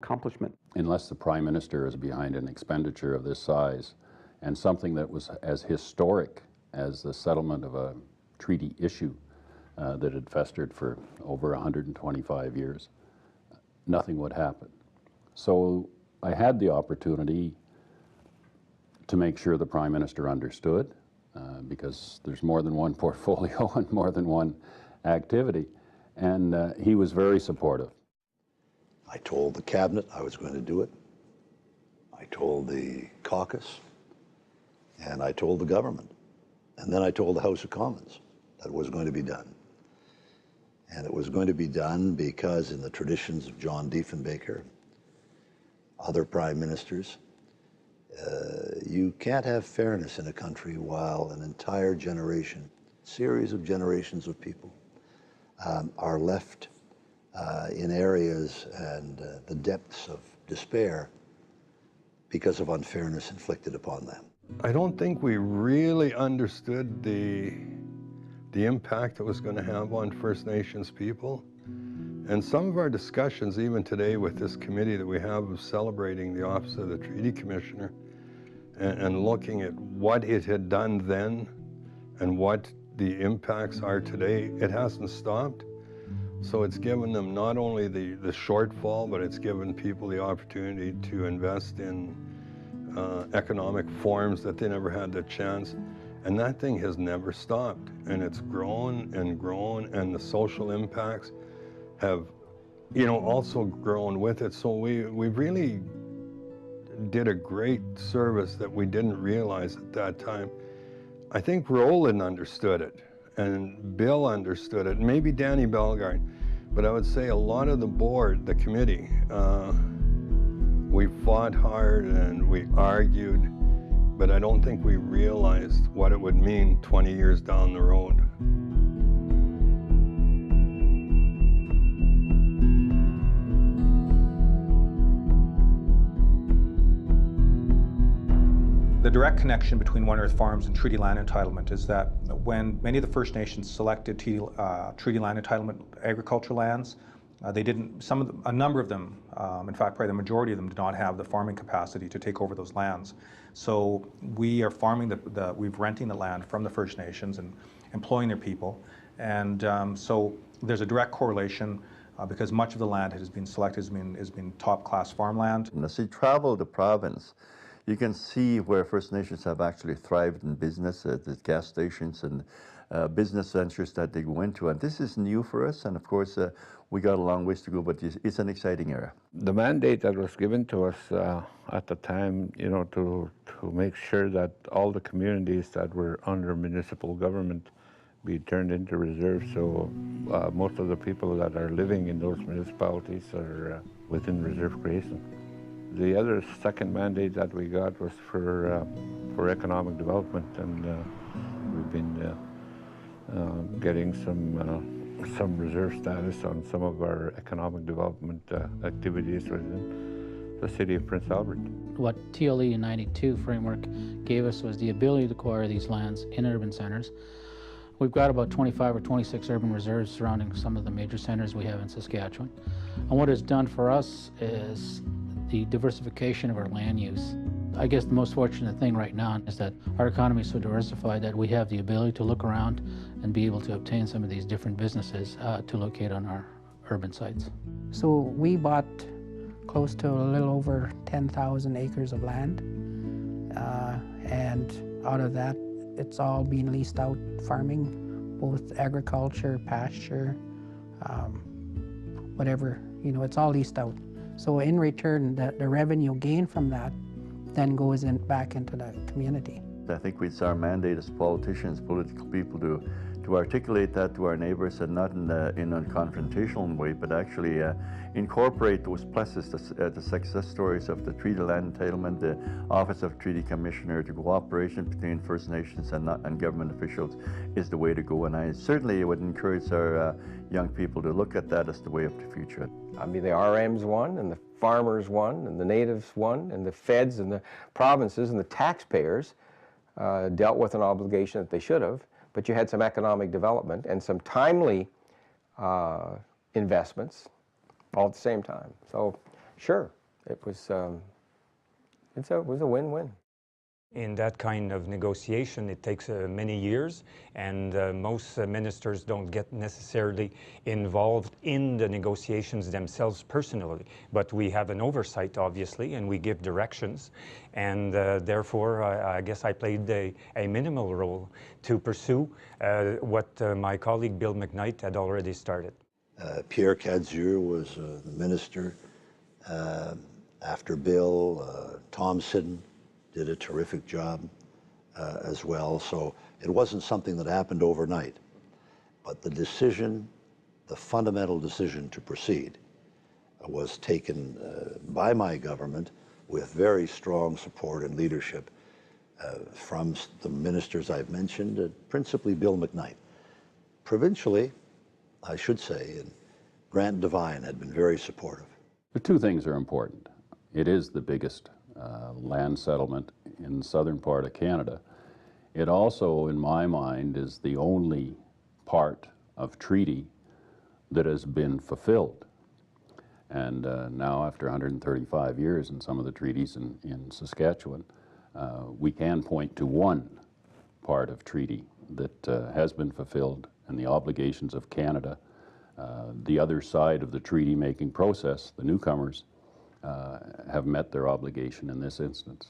accomplishment. Unless the Prime Minister is behind an expenditure of this size and something that was as historic as the settlement of a treaty issue that had festered for over 125 years, nothing would happen. So I had the opportunity to make sure the Prime Minister understood, because there's more than one portfolio and more than one activity, and he was very supportive. I told the cabinet I was going to do it. I told the caucus, and I told the government. And then I told the House of Commons that it was going to be done. And it was going to be done because in the traditions of John Diefenbaker, other prime ministers, you can't have fairness in a country while an entire generation, series of generations of people are left in areas and the depths of despair because of unfairness inflicted upon them. I don't think we really understood the impact it was going to have on First Nations people. And some of our discussions, even today with this committee that we have of celebrating the Office of the Treaty Commissioner and looking at what it had done then and what the impacts are today, it hasn't stopped. So it's given them not only the shortfall, but it's given people the opportunity to invest in economic forms that they never had the chance. And that thing has never stopped. And it's grown, and the social impacts have, also grown with it. So we really did a great service that we didn't realize at that time. I think Roland understood it, and Bill understood it, maybe Danny Bellegarde, but I would say a lot of the board, the committee, we fought hard and we argued, but I don't think we realized what it would mean 20 years down the road. The direct connection between One Earth Farms and treaty land entitlement is that when many of the First Nations selected treaty land entitlement agricultural lands, they didn't, a number of them, in fact probably the majority of them, did not have the farming capacity to take over those lands. So we are farming we're renting the land from the First Nations and employing their people. And so there's a direct correlation because much of the land has been selected has been top-class farmland. And as you travel the province, you can see where First Nations have actually thrived in business, the gas stations and business ventures that they go into. And this is new for us, and of course, we got a long ways to go, but it's an exciting era. The mandate that was given to us at the time, to make sure that all the communities that were under municipal government be turned into reserves. So most of the people that are living in those municipalities are within reserve creation. The other second mandate that we got was for economic development, and we've been getting some reserve status on some of our economic development activities within the city of Prince Albert. What TLE 92 framework gave us was the ability to acquire these lands in urban centers. We've got about 25 or 26 urban reserves surrounding some of the major centers we have in Saskatchewan. And what it's done for us is the diversification of our land use. I guess the most fortunate thing right now is that our economy is so diversified that we have the ability to look around and be able to obtain some of these different businesses to locate on our urban sites. So we bought close to a little over 10,000 acres of land, and out of that, it's all being leased out, farming, both agriculture, pasture, whatever, it's all leased out. So in return, the revenue gained from that then goes back into the community. I think it's our mandate as politicians, political people, to articulate that to our neighbours, and not in a confrontational way, but actually incorporate those pluses, the success stories of the treaty land entitlement, the Office of Treaty Commissioner, the cooperation between First Nations and government officials is the way to go. And I certainly would encourage our young people to look at that as the way of the future. I mean, the RMs won, and the farmers won, and the natives won, and the feds and the provinces and the taxpayers dealt with an obligation that they should have, but you had some economic development and some timely investments all at the same time. So Sure, it was it was a win-win. In that kind of negotiation, it takes many years, and most ministers don't get necessarily involved in the negotiations themselves personally. But we have an oversight, obviously, and we give directions, and therefore I guess I played a minimal role to pursue what my colleague Bill McKnight had already started. Pierre Cadieux was the minister after Bill. Tom Sidden did a terrific job as well. So it wasn't something that happened overnight. But the decision, the fundamental decision to proceed, was taken by my government with very strong support and leadership from the ministers I've mentioned, principally Bill McKnight. Provincially, I should say, and Grant Devine had been very supportive. The two things are important. It is the biggest land settlement in the southern part of Canada. It also, in my mind, is the only part of treaty that has been fulfilled. And now, after 135 years in some of the treaties in Saskatchewan, we can point to one part of treaty that has been fulfilled, and the obligations of Canada. The other side of the treaty-making process, the newcomers, have met their obligation in this instance.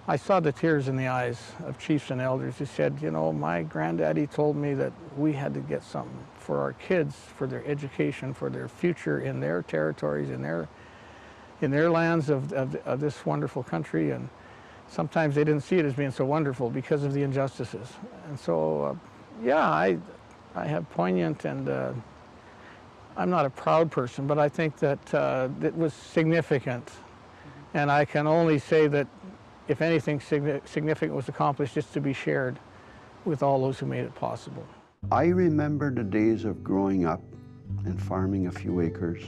I saw the tears in the eyes of chiefs and elders who said, you know, my granddaddy told me that we had to get something for our kids, for their education, for their future in their territories, in their lands of this wonderful country. And sometimes they didn't see it as being so wonderful because of the injustices. And so, yeah, I have poignant, and I'm not a proud person, but I think that it was significant. And I can only say that if anything significant was accomplished, it's to be shared with all those who made it possible. I remember the days of growing up and farming a few acres,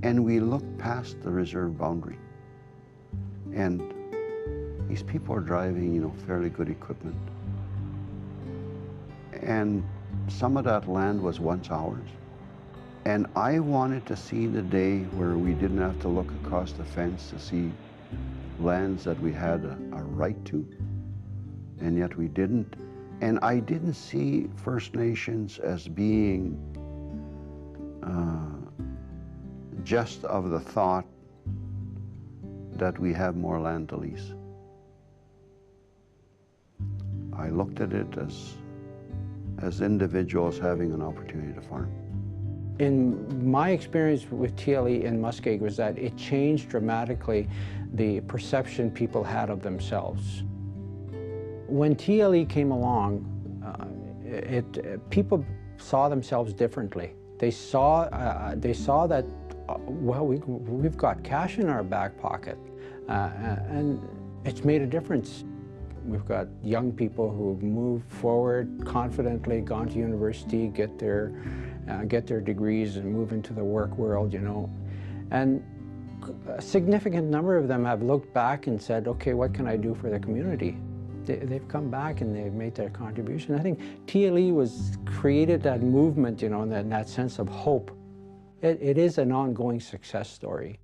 and we looked past the reserve boundary. And these people are driving, you know, fairly good equipment. And some of that land was once ours. And I wanted to see the day where we didn't have to look across the fence to see lands that we had a right to, and yet we didn't. And I didn't see First Nations as being just of the thought that we have more land to lease. I looked at it as individuals having an opportunity to farm. In my experience with TLE in Muskeg was that it changed dramatically the perception people had of themselves. When TLE came along, people saw themselves differently. They saw that, well, we've got cash in our back pocket, and it's made a difference. We've got young people who've moved forward confidently, gone to university, get their degrees and move into the work world, you know. And a significant number of them have looked back and said, okay, what can I do for the community? They've come back and they've made their contribution. I think TLE created that movement, you know, and that sense of hope. It is an ongoing success story.